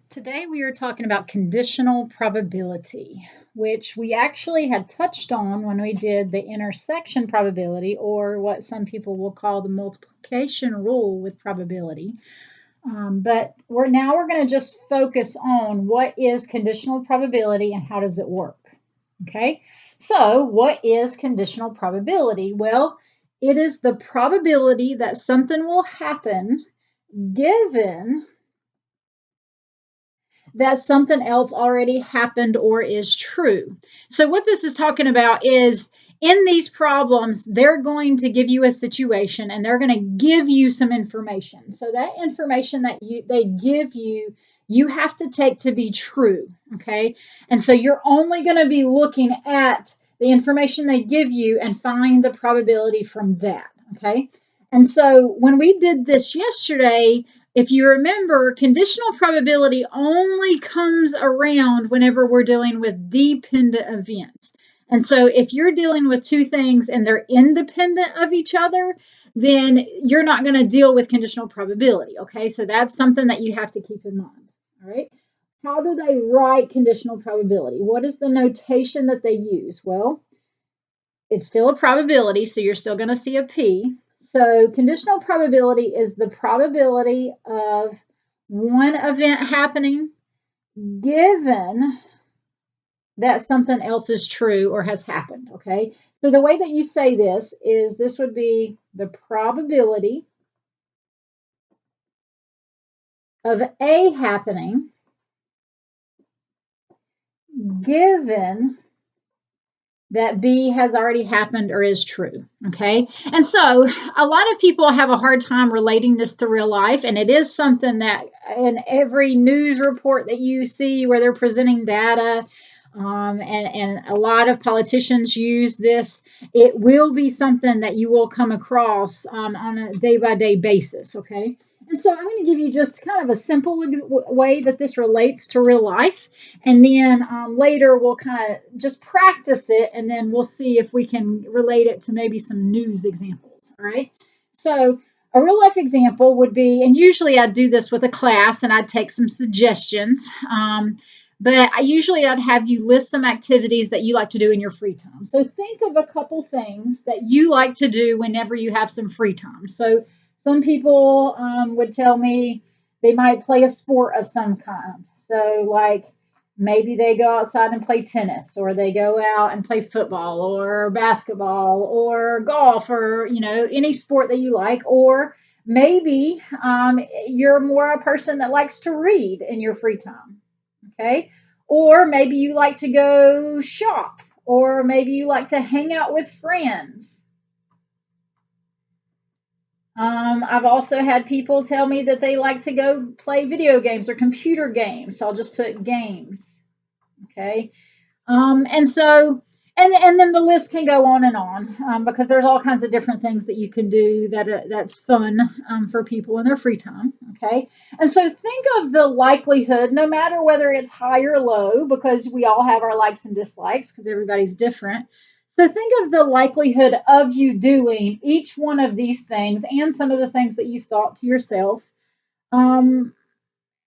Today we are talking about conditional probability, which we actually had touched on when we did the intersection probability, or what some people will call the multiplication rule with probability. But we're going to just focus on what is conditional probability and how does it work. Okay, so what is conditional probability? Well, it is the probability that something will happen given that something else already happened or is true. So what this is talking about is in these problems, they're going to give you a situation and they're going to give you some information. So that information that they give you, you have to take to be true, okay? And so you're only going to be looking at the information they give you and find the probability from that, okay? And so when we did this yesterday, if you remember, conditional probability only comes around whenever we're dealing with dependent events. And so if you're dealing with two things and they're independent of each other, then you're not going to deal with conditional probability, okay? So that's something that you have to keep in mind, all right? How do they write conditional probability? What is the notation that they use? Well, it's still a probability, so you're still going to see a P. So conditional probability is the probability of one event happening given that something else is true or has happened, okay? So the way that you say this is this would be the probability of A happening given that B has already happened or is true, okay? And so a lot of people have a hard time relating this to real life, and it is something that in every news report that you see where they're presenting data, and a lot of politicians use this, it will be something that you will come across on a day-by-day basis, okay? And so I'm going to give you just kind of a simple way that this relates to real life. And then later we'll kind of just practice it, and then we'll see if we can relate it to maybe some news examples, all right? So a real life example would be, and usually I'd do this with a class and I'd take some suggestions, but I'd have you list some activities that you like to do in your free time. So think of a couple things that you like to do whenever you have some free time. So some people would tell me they might play a sport of some kind. So like maybe they go outside and play tennis, or they go out and play football or basketball or golf, or, any sport that you like. Or maybe you're more a person that likes to read in your free time. Okay. Or maybe you like to go shop, or maybe you like to hang out with friends. I've also had people tell me that they like to go play video games or computer games. So I'll just put games. Okay. And then the list can go on and on, because there's all kinds of different things that you can do that's fun for people in their free time. Okay. And so think of the likelihood, no matter whether it's high or low, because we all have our likes and dislikes because everybody's different. So think of the likelihood of you doing each one of these things and some of the things that you've thought to yourself.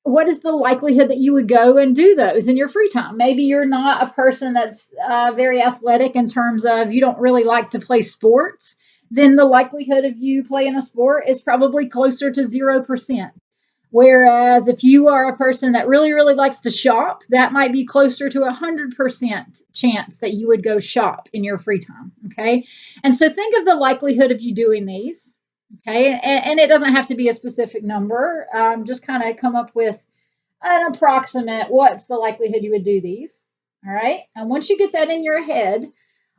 What is the likelihood that you would go and do those in your free time? Maybe you're not a person that's very athletic in terms of you don't really like to play sports. Then the likelihood of you playing a sport is probably closer to 0%. Whereas if you are a person that really, really likes to shop, that might be closer to 100% chance that you would go shop in your free time. Okay. And so think of the likelihood of you doing these. Okay. And it doesn't have to be a specific number. Just kind of come up with an approximate what's the likelihood you would do these. All right. And once you get that in your head,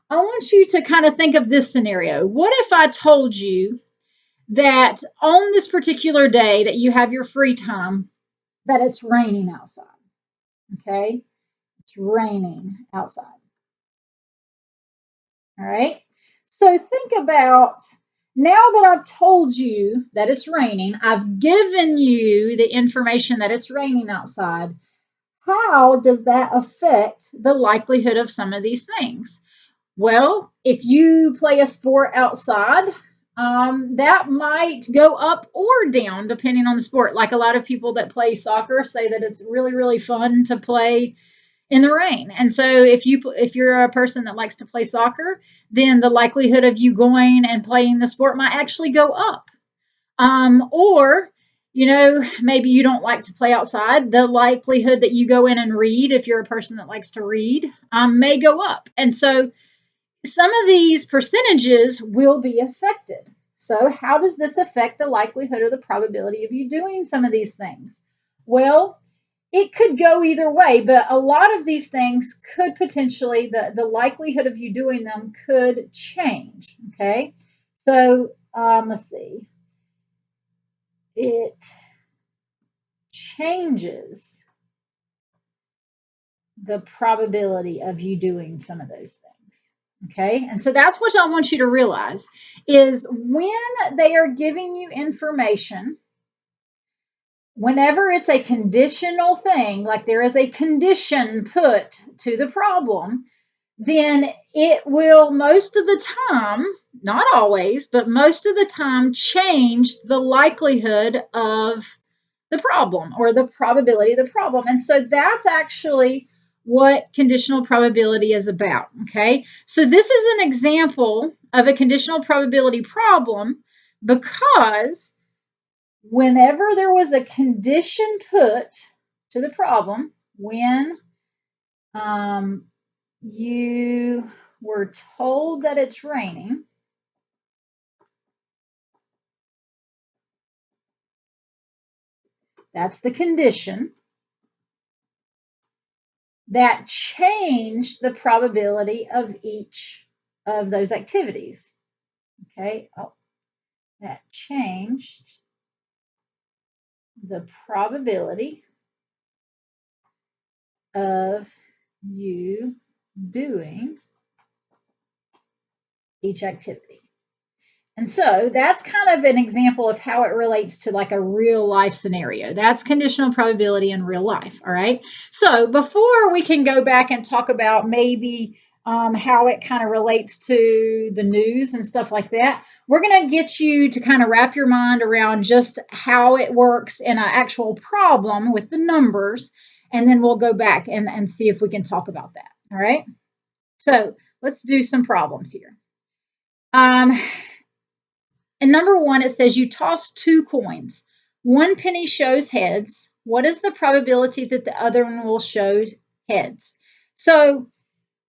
I want you to kind of think of this scenario. What if I told you that on this particular day that you have your free time, that it's raining outside? Okay. It's raining outside. All right. So think about, now that I've told you that it's raining, I've given you the information that it's raining outside. How does that affect the likelihood of some of these things? Well, if you play a sport outside, that might go up or down depending on the sport. Like a lot of people that play soccer say that it's really, really fun to play in the rain. And so if you're a person that likes to play soccer, then the likelihood of you going and playing the sport might actually go up. Or maybe you don't like to play outside. The likelihood that you go in and read, if you're a person that likes to read, may go up. And so some of these percentages will be affected. So how does this affect the likelihood or the probability of you doing some of these things? Well, it could go either way, but a lot of these things could potentially, the likelihood of you doing them could change. Okay. So let's see. It changes the probability of you doing some of those things. Okay. And so that's what I want you to realize is when they are giving you information, whenever it's a conditional thing, like there is a condition put to the problem, then it will most of the time, not always, but most of the time change the likelihood of the problem or the probability of the problem. And so that's actually what conditional probability is about. Okay. So this is an example of a conditional probability problem because whenever there was a condition put to the problem, when you were told that it's raining, that's the condition, that changed the probability of each of those activities. Okay, that changed the probability of you doing each activity. And so that's kind of an example of how it relates to like a real life scenario. That's conditional probability in real life. All right. So before we can go back and talk about maybe how it kind of relates to the news and stuff like that, we're going to get you to kind of wrap your mind around just how it works in an actual problem with the numbers. And then we'll go back and see if we can talk about that. All right. So let's do some problems here. And number one, it says you toss 2 coins. One penny shows heads. What is the probability that the other one will show heads? So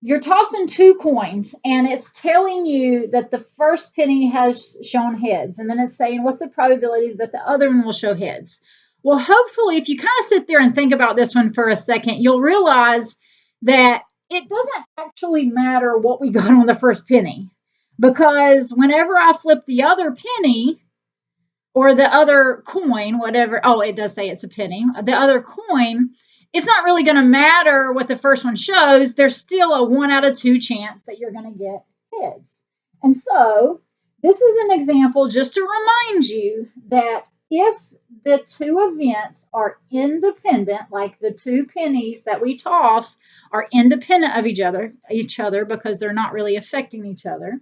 you're tossing 2 coins and it's telling you that the first penny has shown heads. And then it's saying, what's the probability that the other one will show heads? Well, hopefully, if you kind of sit there and think about this one for a second, you'll realize that it doesn't actually matter what we got on the first penny. Because whenever I flip the other penny or the other coin, whatever, oh, it does say it's a penny, the other coin, it's not really going to matter what the first one shows. There's still a 1 out of 2 chance that you're going to get heads. And so this is an example just to remind you that if the 2 events are independent, like the 2 pennies that we toss are independent of each other because they're not really affecting each other.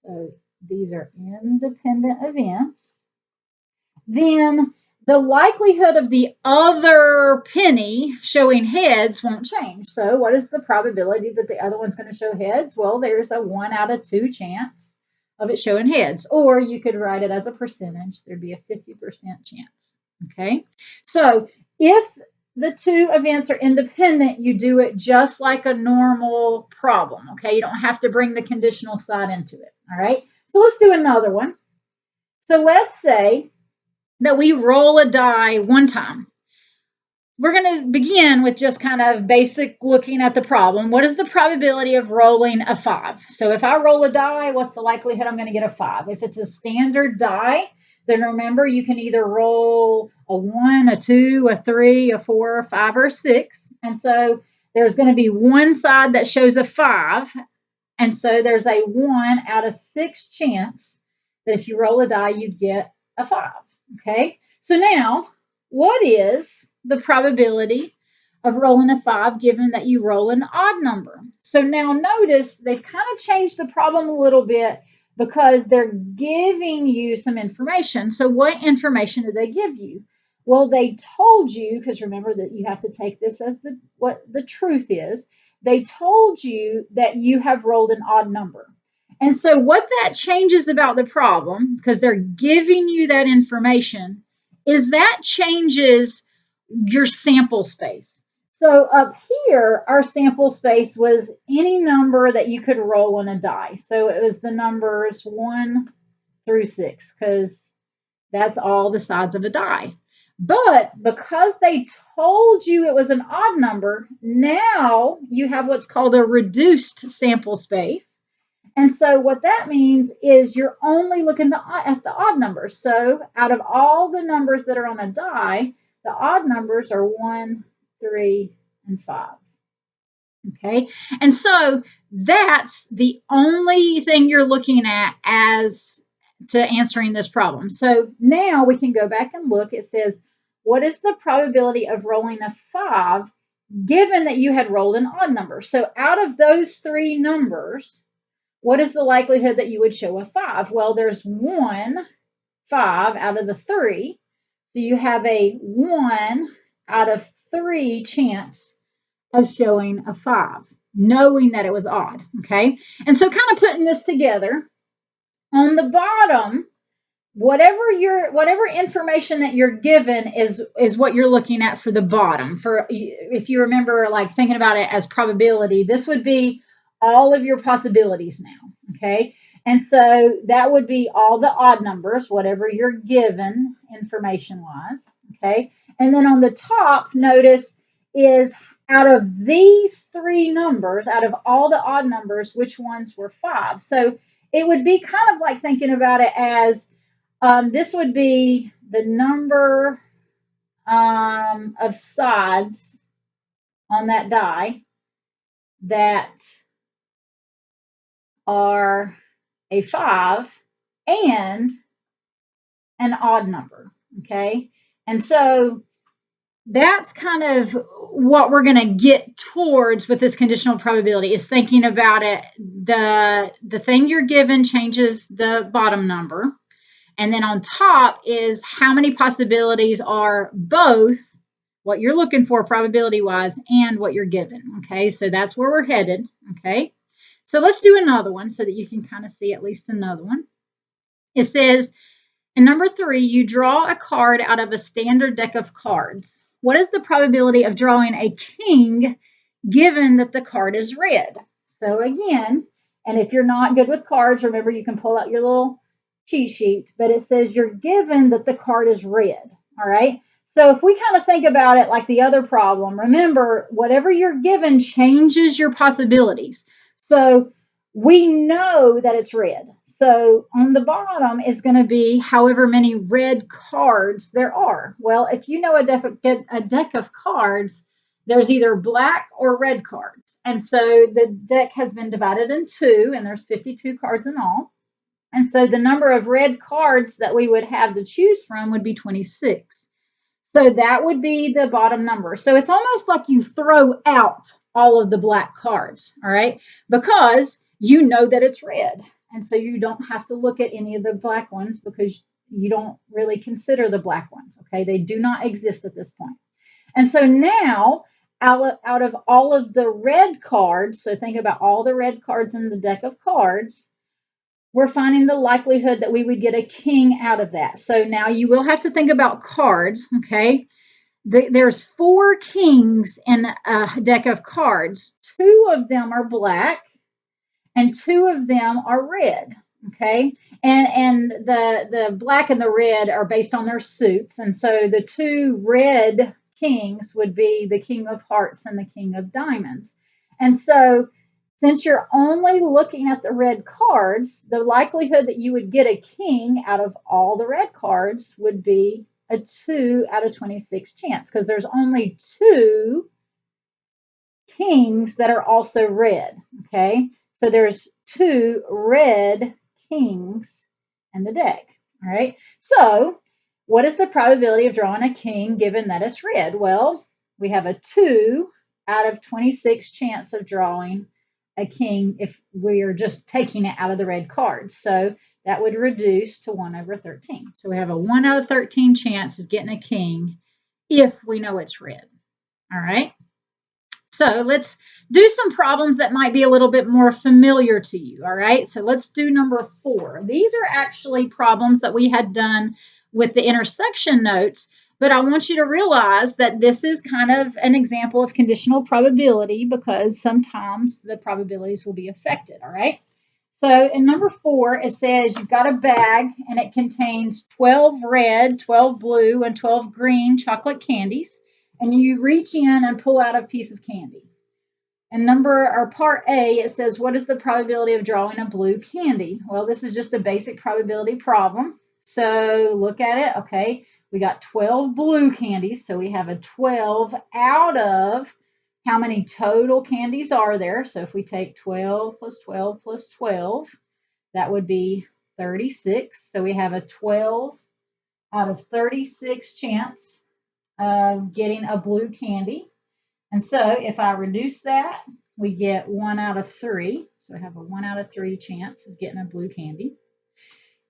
So these are independent events. Then the likelihood of the other penny showing heads won't change. So what is the probability that the other one's going to show heads? Well, there's a 1 out of 2 chance of it showing heads. Or you could write it as a percentage. There'd be a 50% chance. Okay. So if the 2 events are independent, you do it just like a normal problem. Okay. You don't have to bring the conditional side into it. All right. So let's do another one. So let's say that we roll a die 1 time. We're going to begin with just kind of basic looking at the problem. What is the probability of rolling a 5? So if I roll a die, what's the likelihood I'm going to get a 5? If it's a standard die, then remember you can either roll a 1, a 2, a 3, a 4, a 5, or a 6. And so there's going to be one side that shows a 5. And so there's a 1 out of 6 chance that if you roll a die, you'd get a 5. Okay. So now, what is the probability of rolling a 5 given that you roll an odd number? So now notice they've kind of changed the problem a little bit because they're giving you some information. So what information did they give you? Well, they told you, because remember that you have to take this as what the truth is. They told you that you have rolled an odd number. And so what that changes about the problem, because they're giving you that information, is that changes your sample space. So up here, our sample space was any number that you could roll on a die. So it was the numbers 1 through 6, because that's all the sides of a die. But because they told you it was an odd number, now you have what's called a reduced sample space. And so what that means is you're only looking at the odd numbers. So out of all the numbers that are on a die, the odd numbers are 1, 3, and 5. Okay. And so that's the only thing you're looking at as to answering this problem. So now we can go back and look. It says, what is the probability of rolling a 5 given that you had rolled an odd number? So out of those three numbers, what is the likelihood that you would show a 5? Well, there's 1 5 out of the 3. So you have a 1 out of 3 chance of showing a 5, knowing that it was odd. Okay. And so kind of putting this together, on the bottom, whatever information that you're given is what you're looking at for the bottom. For if you remember, like thinking about it as probability, this would be all of your possibilities now. Okay. And so that would be all the odd numbers, whatever you're given information wise. Okay. And then on the top, notice is out of these three numbers, out of all the odd numbers, which ones were 5? So it would be kind of like thinking about it as this would be the number of sides on that die that are a 5 and an odd number. Okay. And so that's kind of what we're going to get towards with this conditional probability, is thinking about it. The thing you're given changes the bottom number. And then on top is how many possibilities are both what you're looking for probability wise and what you're given. Okay, so that's where we're headed. Okay, so let's do another one so that you can kind of see at least another one. It says, in number 3, you draw a card out of a standard deck of cards. What is the probability of drawing a king given that the card is red? So again, and if you're not good with cards, remember you can pull out your little cheat sheet, but it says you're given that the card is red. All right. So if we kind of think about it like the other problem, remember, whatever you're given changes your possibilities. So we know that it's red. So on the bottom is going to be however many red cards there are. Well, if you know a deck of cards, there's either black or red cards. And so the deck has been divided in two, and there's 52 cards in all. And so the number of red cards that we would have to choose from would be 26. So that would be the bottom number. So it's almost like you throw out all of the black cards, all right, because you know that it's red. And so you don't have to look at any of the black ones because you don't really consider the black ones, okay? They do not exist at this point. And so now, out of all of the red cards, so think about all the red cards in the deck of cards, we're finding the likelihood that we would get a king out of that. So now you will have to think about cards, okay? There's 4 kings in a deck of cards. 2 of them are black and 2 of them are red, okay? And the black and the red are based on their suits. And so the 2 red kings would be the king of hearts and the king of diamonds. And so since you're only looking at the red cards, the likelihood that you would get a king out of all the red cards would be a 2 out of 26 chance, because there's only 2 kings that are also red. Okay, so there's 2 red kings in the deck. All right, so what is the probability of drawing a king given that it's red? Well, we have a 2 out of 26 chance of drawing a king if we are just taking it out of the red cards. So that would reduce to 1 over 13. So we have a 1 out of 13 chance of getting a king if we know it's red. All right. So let's do some problems that might be a little bit more familiar to you. All right. So let's do number 4. These are actually problems that we had done with the intersection notes, but I want you to realize that this is kind of an example of conditional probability because sometimes the probabilities will be affected. All right. So in number 4, it says you've got a bag and it contains 12 red, 12 blue, and 12 green chocolate candies. And you reach in and pull out a piece of candy. And part A, it says, what is the probability of drawing a blue candy? Well, this is just a basic probability problem. So look at it. Okay, we got 12 blue candies. So we have a 12 out of how many total candies are there? So if we take 12 plus 12 plus 12, that would be 36. So we have a 12 out of 36 chance of getting a blue candy. And so if I reduce that, we get 1 out of 3. So I have a 1 out of 3 chance of getting a blue candy.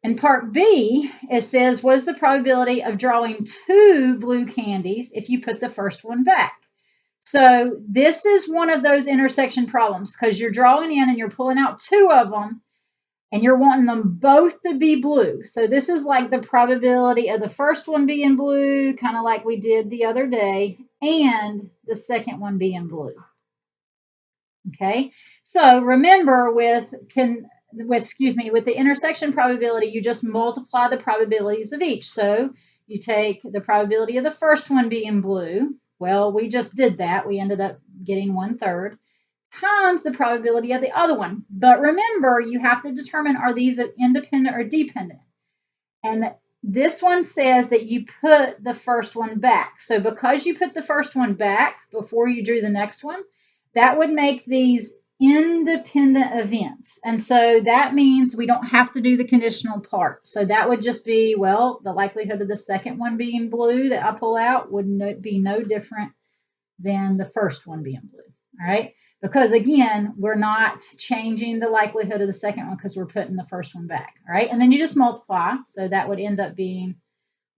In part B, it says, what is the probability of drawing 2 blue candies if you put the first one back? So this is one of those intersection problems because you're drawing in and you're pulling out 2 of them and you're wanting them both to be blue. So this is like the probability of the first one being blue, kind of like we did the other day, and the second one being blue. Okay, so remember with the intersection probability, you just multiply the probabilities of each. So you take the probability of the first one being blue. Well, we just did that. We ended up getting 1/3 times the probability of the other one. But remember, you have to determine, are these independent or dependent? And this one says that you put the first one back. So because you put the first one back before you drew the next one, that would make these independent events. And so that means we don't have to do the conditional part. So that would just be, well, the likelihood of the second one being blue that I pull out would be no different than the first one being blue. All right. Because again, we're not changing the likelihood of the second one because we're putting the first one back. All right. And then you just multiply. So that would end up being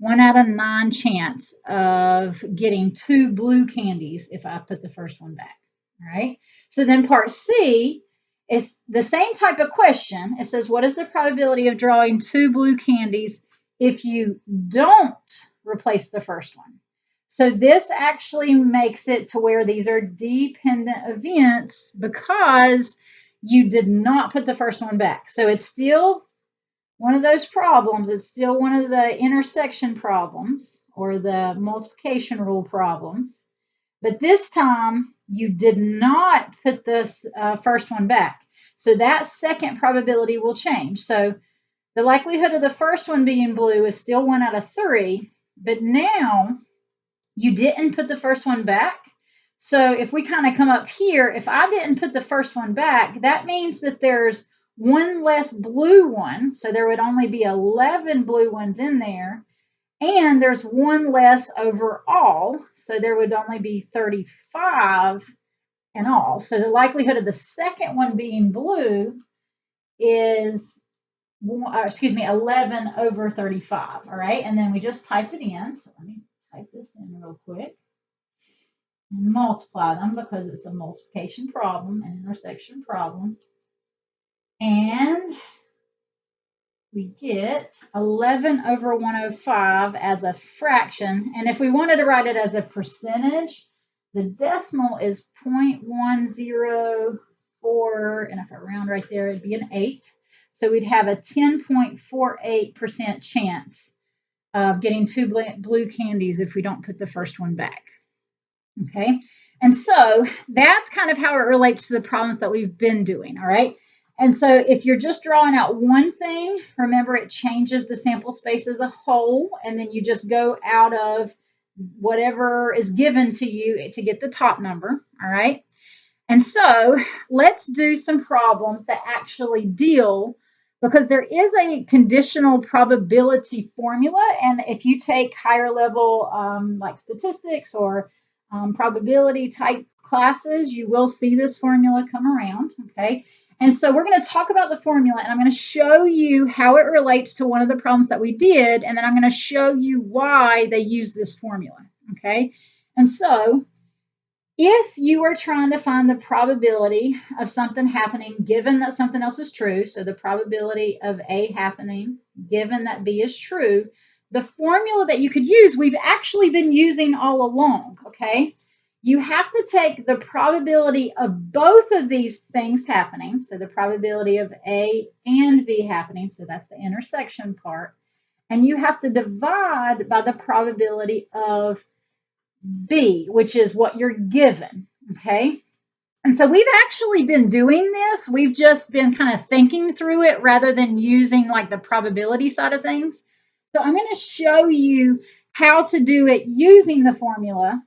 1 out of 9 chance of getting 2 blue candies if I put the first one back. All right. So then part C is the same type of question. It says, what is the probability of drawing 2 blue candies if you don't replace the first one? So this actually makes it to where these are dependent events because you did not put the first one back. So it's still one of those problems. It's still one of the intersection problems or the multiplication rule problems. But this time you did not put the first one back. So that second probability will change. So the likelihood of the first one being blue is still 1 out of 3. But now you didn't put the first one back. So if we kind of come up here, if I didn't put the first one back, that means that there's 1 less blue one. So there would only be 11 blue ones in there. And there's 1 less overall. So there would only be 35 in all. So the likelihood of the second one being blue is 11 over 35. All right. And then we just type it in. So let me type this in real quick and multiply them because it's a multiplication problem, an intersection problem. And we get 11 over 105 as a fraction. And if we wanted to write it as a percentage, the decimal is 0.104. And if I round right there, it'd be an 8. So we'd have a 10.48% chance of getting 2 blue candies if we don't put the first one back. Okay, and so that's kind of how it relates to the problems that we've been doing. All right, and so if you're just drawing out one thing, remember it changes the sample space as a whole, and then you just go out of whatever is given to you to get the top number. All right, and so let's do some problems that actually deal, because there is a conditional probability formula. And if you take higher level like statistics or probability type classes, you will see this formula come around, okay? And so we're going to talk about the formula, and I'm going to show you how it relates to one of the problems that we did, and then I'm going to show you why they use this formula, okay? And so if you are trying to find the probability of something happening given that something else is true, so the probability of A happening given that B is true, the formula that you could use, we've actually been using all along, okay? You have to take the probability of both of these things happening, so the probability of A and B happening, so that's the intersection part, and you have to divide by the probability of B, which is what you're given, okay? And so we've actually been doing this. We've just been kind of thinking through it rather than using like the probability side of things. So I'm going to show you how to do it using the formula,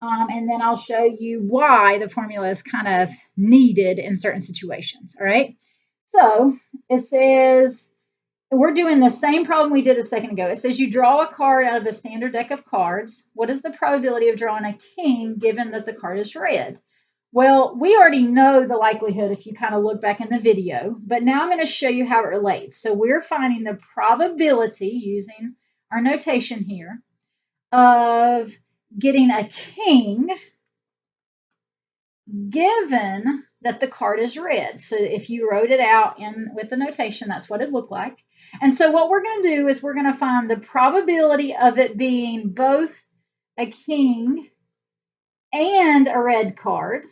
and then I'll show you why the formula is kind of needed in certain situations, all right? So it says, we're doing the same problem we did a second ago. It says you draw a card out of a standard deck of cards. What is the probability of drawing a king given that the card is red? Well, we already know the likelihood if you kind of look back in the video, but now I'm going to show you how it relates. So we're finding the probability using our notation here of getting a king given that the card is red. So if you wrote it out in with the notation, that's what it looked like. And so what we're going to do is we're going to find the probability of it being both a king and a red card.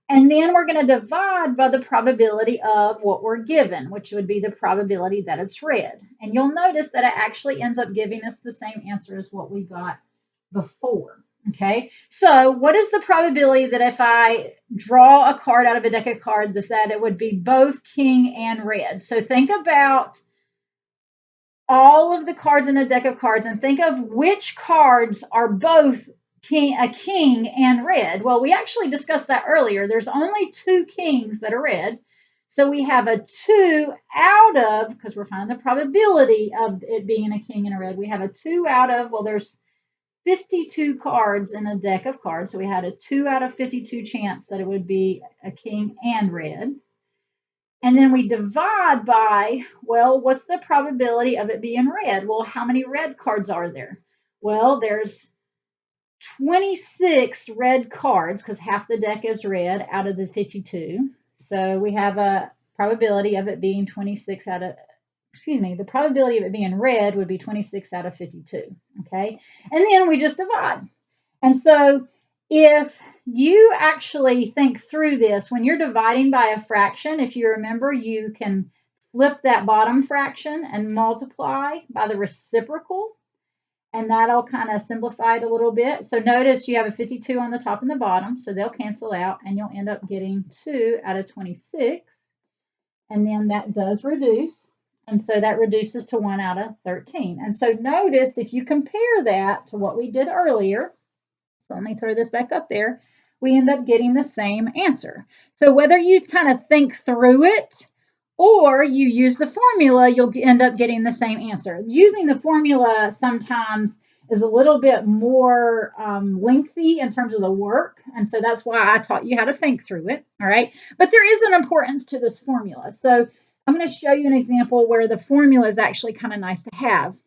And then we're going to divide by the probability of what we're given, which would be the probability that it's red. And you'll notice that it actually ends up giving us the same answer as what we got before. Okay, so what is the probability that if I draw a card out of a deck of cards that it would be both king and red? So think about all of the cards in a deck of cards and think of which cards are both a king and red. Well, we actually discussed that earlier. There's only 2 kings that are red. So we have a 2 out of, because we're finding the probability of it being a king and a red, we have a 2 out of, well, there's 52 cards in a deck of cards. So we had a 2 out of 52 chance that it would be a king and red. And then we divide by, well, what's the probability of it being red? Well, how many red cards are there? Well, there's 26 red cards because half the deck is red out of the 52. So we have a probability of it being 26 out of, the probability of it being red would be 26 out of 52, okay? And then we just divide. And so if you actually think through this, when you're dividing by a fraction, if you remember, you can flip that bottom fraction and multiply by the reciprocal, and that'll kind of simplify it a little bit. So notice you have a 52 on the top and the bottom, so they'll cancel out, and you'll end up getting 2 out of 26, and then that does reduce. And so that reduces to 1 out of 13. And so notice if you compare that to what we did earlier, so let me throw this back up there, we end up getting the same answer. So whether you kind of think through it or you use the formula, you'll end up getting the same answer. Using the formula sometimes is a little bit more lengthy in terms of the work. And so that's why I taught you how to think through it. All right. But there is an importance to this formula. So I'm going to show you an example where the formula is actually kind of nice to have.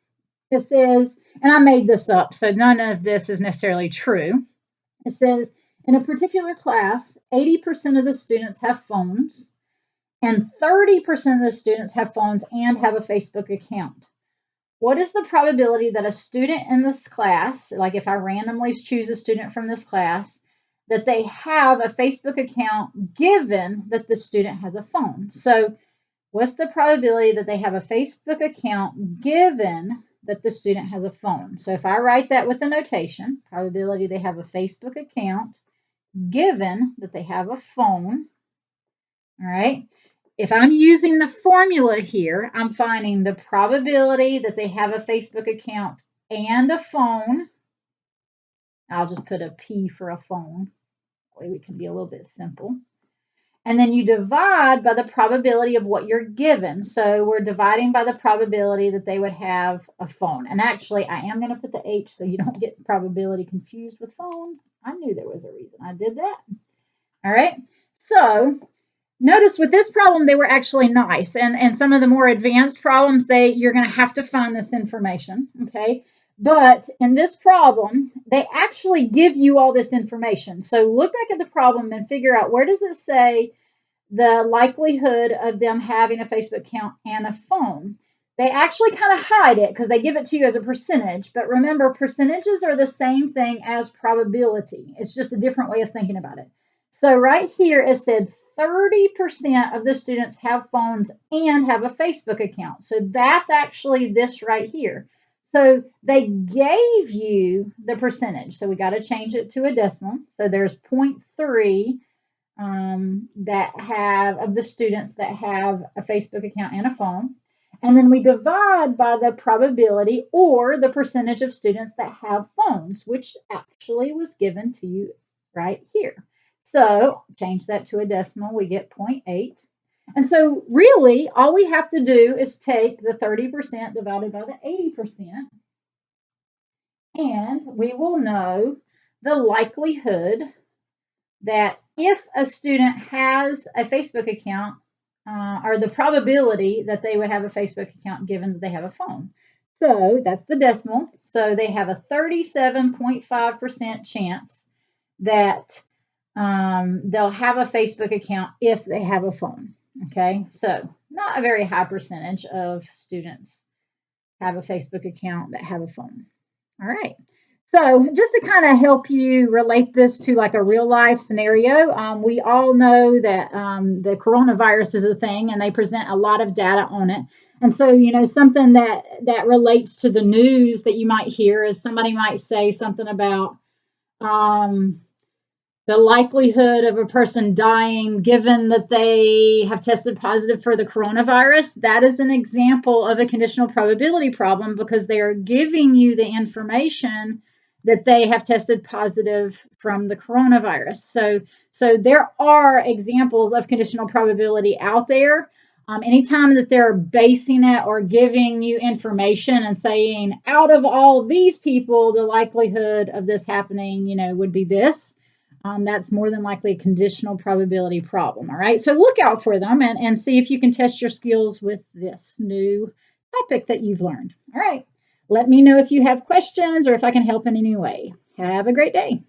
This is, and I made this up, so none of this is necessarily true. It says, in a particular class, 80% of the students have phones, and 30% of the students have phones and have a Facebook account. What is the probability that a student in this class, like if I randomly choose a student from this class, that they have a Facebook account given that the student has a phone? So what's the probability that they have a Facebook account given that the student has a phone? So if I write that with the notation, probability they have a Facebook account given that they have a phone, all right? If I'm using the formula here, I'm finding the probability that they have a Facebook account and a phone. I'll just put a P for a phone. That way we can be a little bit simple. And then you divide by the probability of what you're given. So we're dividing by the probability that they would have a phone. And actually, I am going to put the H so you don't get probability confused with phone. I knew there was a reason I did that. All right. So notice with this problem, they were actually nice. And some of the more advanced problems, you're going to have to find this information. Okay. But in this problem, they actually give you all this information. So look back at the problem and figure out, where does it say the likelihood of them having a Facebook account and a phone? They actually kind of hide it because they give it to you as a percentage. But remember, percentages are the same thing as probability. It's just a different way of thinking about it. So right here, it said 30% of the students have phones and have a Facebook account. So that's actually this right here. So they gave you the percentage. So we got to change it to a decimal. So there's 0.3 that have, of the students that have a Facebook account and a phone. And then we divide by the probability or the percentage of students that have phones, which actually was given to you right here. So change that to a decimal, we get 0.8. And so really all we have to do is take the 30% divided by the 80%, and we will know the likelihood that if a student has a Facebook account, or the probability that they would have a Facebook account given that they have a phone. So that's the decimal. So they have a 37.5% chance that they'll have a Facebook account if they have a phone. Okay, so not a very high percentage of students have a Facebook account that have a phone. All right. So just to kind of help you relate this to like a real life scenario, we all know that the coronavirus is a thing and they present a lot of data on it. And so, something that relates to the news that you might hear is somebody might say something about the likelihood of a person dying given that they have tested positive for the coronavirus. That is an example of a conditional probability problem because they are giving you the information that they have tested positive from the coronavirus. So there are examples of conditional probability out there. Anytime that they're basing it or giving you information and saying, out of all these people, the likelihood of this happening, would be this. That's more than likely a conditional probability problem. All right, so look out for them and see if you can test your skills with this new topic that you've learned. All right, let me know if you have questions or if I can help in any way. Have a great day.